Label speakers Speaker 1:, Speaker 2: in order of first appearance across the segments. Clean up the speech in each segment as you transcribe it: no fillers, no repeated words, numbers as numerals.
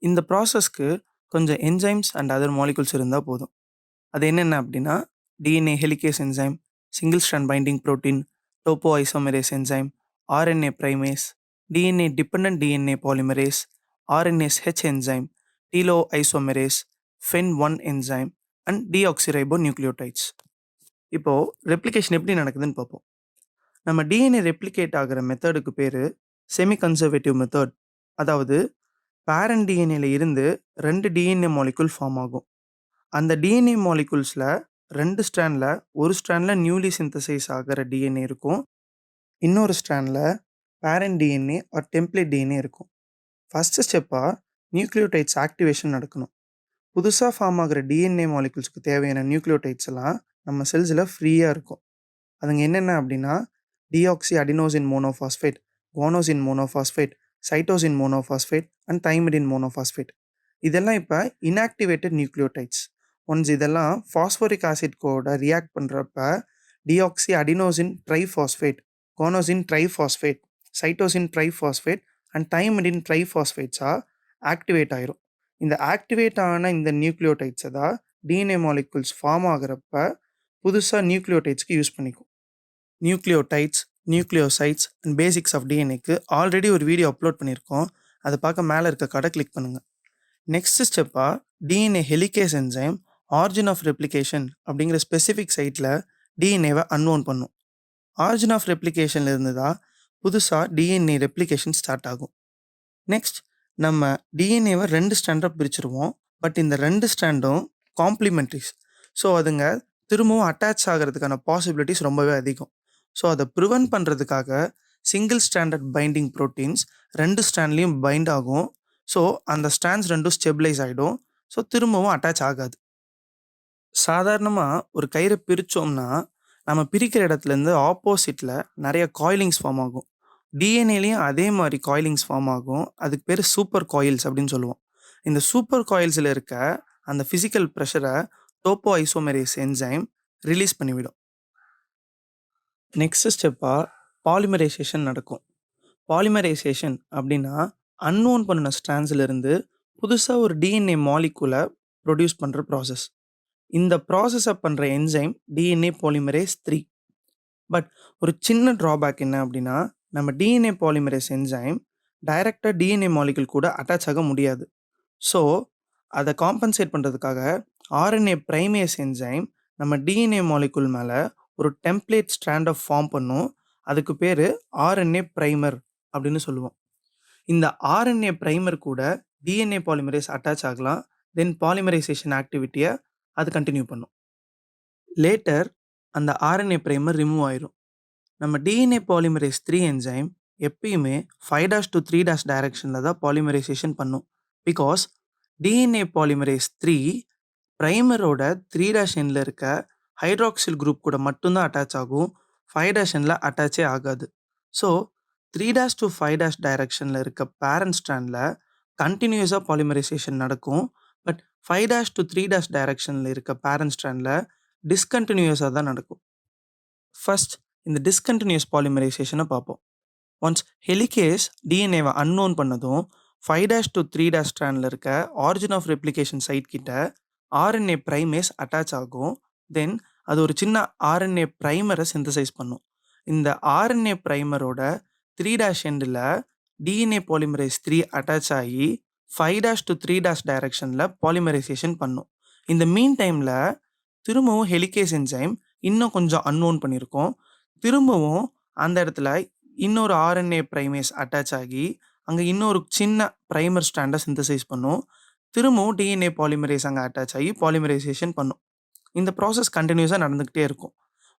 Speaker 1: இந்த ப்ராசஸ்க்கு கொஞ்சம் enzymes and other molecules இருந்தா போதும். அது என்னென்ன அப்படின்னா, DNA helicase enzyme, single strand binding protein, topo isomerase enzyme, RNA primase, DNA dependent DNA polymerase, RNase H enzyme, telo isomerase, FEN1 enzyme and deoxyribo nucleotides. இப்போ replication எப்படி நடக்குதுன்னு பார்ப்போம். நம்ம டிஎன்ஏ ரெப்ளிகேட் ஆகிற மெத்தடுக்கு பேரு செமி கன்சர்வேட்டிவ் மெத்தட். அதாவது parent டிஎன்ஏல இருந்து 2 டிஎன்ஏ மாலிக்யூல் ஃபார்ம் ஆகும். அந்த டிஎன்ஏ மாலிக்யூல்ஸ்ல 2 ஸ்ட்ராண்ட்ல ஒரு ஸ்ட்ராண்ட்ல நியூலி சிந்தசைஸ் ஆகிற டிஎன்ஏ இருக்கும். இன்னொரு ஸ்ட்ராண்ட்ல parent DNA or template DNA இருக்கும். ஃபர்ஸ்ட் ஸ்டெப்பா நியூக்ளியோடைட்ஸ் ஆக்டிவேஷன் நடக்கணும். புதுசாக ஃபார்ம் ஆகிற டிஎன்ஏ மாலிக்யூல்ஸ்க்கு தேவையான நியூக்ளியோடைட்ஸ் எல்லாம் நம்ம செல்ஸில் ஃப்ரீயாக இருக்கும். அதுங்க என்னென்ன அப்படின்னா deoxy adenosine monophosphate, guanosine monophosphate, cytosine monophosphate and thymidine monophosphate. இதெல்லாம் இப்போ இன்ஆக்டிவேட்டட் நியூக்ளியோடைட்ஸ். ஒன்ஸ் இதெல்லாம் ஃபாஸ்போரிக் ஆசிட் கூட ரியாக்ட் பண்ணுறப்ப deoxy adenosine triphosphate, guanosine triphosphate, cytosine triphosphate and thymidine ட்ரைஃபாஸ்பேட்ஸாக ஆக்டிவேட் ஆயிரும். இந்த ஆக்டிவேட் ஆன இந்த நியூக்ளியோடைட்ஸை தான் டிஎன்ஏ மாலிக்யூல்ஸ் ஃபார்ம் ஆகிறப்ப புதுசாக நியூக்ளியோடைட்ஸ்க்கு யூஸ் பண்ணிக்கும். Nucleotides, nucleosides and basics of டிஎன்ஏக்கு ஆல்ரெடி ஒரு வீடியோ அப்லோட் பண்ணியிருக்கோம். அதை பார்க்க மேலே இருக்க கடை கிளிக் பண்ணுங்கள். நெக்ஸ்ட் ஸ்டெப்பாக DNA helicase enzyme origin of replication அப்படிங்கிற ஸ்பெசிஃபிக் சைட்டில் டிஎன்ஏவை அன்வோன் பண்ணும். ஆரிஜின் ஆஃப் ரெப்ளிகேஷனில் இருந்து தான் புதுசாக டிஎன்ஏ ரெப்ளிகேஷன் ஸ்டார்ட் ஆகும். நெக்ஸ்ட் நம்ம டிஎன்ஏவை 2 ஸ்டாண்டாக பிரிச்சுருவோம். பட் இந்த 2 ஸ்டாண்டும் காம்ப்ளிமெண்ட்ரிஸ். ஸோ அதுங்க திரும்பவும் அட்டாச் ஆகிறதுக்கான பாசிபிலிட்டிஸ் ரொம்பவே அதிகம். ஸோ அதை ப்ரிவென்ட் பண்ணுறதுக்காக சிங்கிள் ஸ்டாண்டர்ட் பைண்டிங் ப்ரோட்டீன்ஸ் 2 ஸ்டாண்ட்லேயும் பைண்ட் ஆகும். ஸோ அந்த ஸ்டாண்ட்ஸ் 2 ஸ்டெபிளைஸ் ஆகிடும். ஸோ திரும்பவும் அட்டாச் ஆகாது. சாதாரணமாக ஒரு கயிறை பிரித்தோம்னா நம்ம பிரிக்கிற இடத்துலேருந்து ஆப்போசிட்டில் நிறைய காயிலிங்ஸ் ஃபார்ம் ஆகும். டிஎன்ஏலையும் அதே மாதிரி காயிலிங்ஸ் ஃபார்ம் ஆகும். அதுக்கு பேர் சூப்பர் காயில்ஸ் அப்படின்னு சொல்லுவோம். இந்த சூப்பர் காயில்ஸில் இருக்க அந்த ஃபிசிக்கல் ப்ரெஷரை டோப்போ ஐசோமெரேஸ் என்சைம் ரிலீஸ் பண்ணிவிடும். நெக்ஸ்ட் ஸ்டெப்பாக பாலிமரைசேஷன் நடக்கும். பாலிமரைசேஷன் அப்படின்னா அன்னோன் பண்ணின ஸ்ட்ராண்ட்ஸ்லேருந்து புதுசாக ஒரு டிஎன்ஏ மாலிகுலை ப்ரொடியூஸ் பண்ணுற ப்ராசஸ். இந்த ப்ராசஸை பண்ணுற என்சைம் டிஎன்ஏ பாலிமரேஸ் 3. பட் ஒரு சின்ன ட்ராபேக் என்ன அப்படின்னா நம்ம டிஎன்ஏ பாலிமரேஸ் என்சைம் டைரெக்டாக டிஎன்ஏ மாலிகுல் கூட அட்டாச் ஆக முடியாது. ஸோ அதை காம்பன்சேட் பண்ணுறதுக்காக ஆர்என்ஏ பிரைமேஸ் என்சைம் நம்ம டிஎன்ஏ மாலிகுல் மேலே ஒரு டெம்ப்ளேட் ஸ்ட்ராண்டை ஃபார்ம் பண்ணும். அதுக்கு பேர் ஆர்என்ஏ பிரைமர் அப்படின்னு சொல்லுவோம். இந்த ஆர்என்ஏ பிரைமர் கூட டிஎன்ஏ பாலிமரேஸ் அட்டாச் ஆகலாம். தென் பாலிமரைசேஷன் ஆக்டிவிட்டியை அது கண்டினியூ பண்ணும். லேட்டர் அந்த ஆர்என்ஏ பிரைமர் ரிமூவ் ஆயிரும். நம்ம டிஎன்ஏ பாலிமரேஸ் 3 என்சைம் எப்பயுமே 5' to 3' டைரக்ஷனில் தான் பாலிமரைசேஷன் பண்ணும். பிகாஸ் டிஎன்ஏ பாலிமரேஸ் 3 பிரைமரோட 3' எண்ணில் இருக்க ஹைட்ராக்சில் குரூப் கூட மட்டும்தான் அட்டாச் ஆகும். 5' எண்ணில் அட்டாச்சே ஆகாது. ஸோ 3' to 5' டைரக்ஷனில் இருக்க பேரண்ட் ஸ்ட்ராண்டில் கண்டினியூஸாக பாலிமரைசேஷன் நடக்கும். பட் 5' to 3' டைரக்ஷனில் இருக்க பேரண்ட் ஸ்ட்ராண்டில் டிஸ்கண்டினியூஸாக தான் நடக்கும். ஃபர்ஸ்ட் இந்த டிஸ்கண்டினியூஸ் பாலிமரைசேஷனை பார்ப்போம். ஒன்ஸ் ஹெலிகேஸ் டிஎன்ஏவை அன்னோன் பண்ணதும் 5' to 3' ஸ்ட்ராண்டில் இருக்க ஆரிஜின் ஆஃப் ரெப்ளிகேஷன் சைட் கிட்ட ஆர்என்ஏ பிரைமேஸ் அட்டாச் ஆகும். தென் அது ஒரு சின்ன ஆர்என்ஏ பிரைமரை சிந்தசைஸ் பண்ணும். இந்த ஆர்என்ஏ பிரைமரோட 3' எண்டில் டிஎன்ஏ பாலிமரேஸ் 3 அட்டாச் ஆகி 5' to 3' டைரக்ஷனில் பாலிமரைசேஷன் பண்ணும். இந்த மீன் டைமில் திரும்பவும் ஹெலிகேஸ் என்சைம் இன்னும் கொஞ்சம் அன்னோன் பண்ணியிருக்கோம். திரும்பவும் அந்த இடத்துல இன்னொரு ஆர்என்ஏ பிரைமேஸ் அட்டாச் ஆகி அங்கே இன்னொரு சின்ன பிரைமர் ஸ்ட்ராண்டை சிந்தசைஸ் பண்ணும். திரும்பவும் டிஎன்ஏ பாலிமரேஸ் அங்கே அட்டாச் ஆகி பாலிமரைசேஷன் பண்ணும். இந்த ப்ராசஸ் கண்டினியூஸாக நடந்துக்கிட்டே இருக்கும்.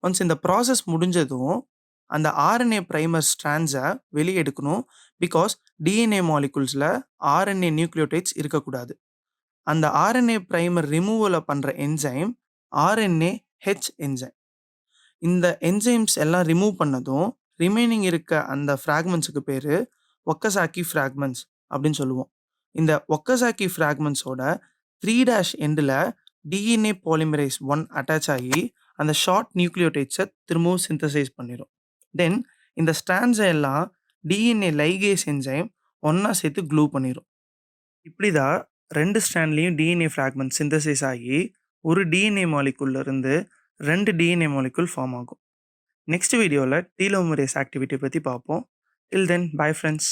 Speaker 1: ஒன்ஸ் இந்த ப்ராசஸ் முடிஞ்சதும் அந்த ஆர்என்ஏ பிரைமர் ஸ்ட்ராண்ட்ஸை வெளியே எடுக்கணும். பிகாஸ் டிஎன்ஏ மாலிகுல்ஸில் ஆர்என்ஏ நியூக்ளியோடைட்ஸ் இருக்கக்கூடாது. அந்த ஆர்என்ஏ பிரைமர் ரிமூவலை பண்ணுற என்சைம் ஆர்என்ஏ ஹெச் என்சைம். இந்த என்சைம்ஸ் எல்லாம் ரிமூவ் பண்ணதும் ரிமைனிங் இருக்க அந்த ஃப்ராக்மெண்ட்ஸுக்கு பேர் ஒக்கசாக்கி ஃப்ராக்மெண்ட்ஸ் அப்படின்னு சொல்லுவோம். இந்த ஒக்கசாக்கி ஃப்ராக்மெண்ட்ஸோட 3' எண்டில் டிஎன்ஏ பாலிமரேஸ் 1 அட்டாச் ஆகி அந்த ஷார்ட் நியூக்ளியோடைட்ஸை திரும்பவும் சிந்தசைஸ் பண்ணிடும். தென் இந்த ஸ்ட்ராண்ட்ஸை எல்லாம் டிஎன்ஏ லைகேஸ் என்சைம் ஒன்றா சேர்த்து க்ளூ பண்ணிடும். இப்படி தான் 2 ஸ்ட்ராண்ட்லயும் டிஎன்ஏ ஃப்ராக்மெண்ட் சிந்தசிஸ் ஆகி ஒரு டிஎன்ஏ மாலிகுல்ல இருந்து 2 டிஎன்ஏ மாலிகுல் ஃபார்ம் ஆகும். நெக்ஸ்ட் வீடியோவில் டீலோமரேஸ் ஆக்டிவிட்டி பற்றி பார்ப்போம். டில் தென் பை ஃப்ரெண்ட்ஸ்.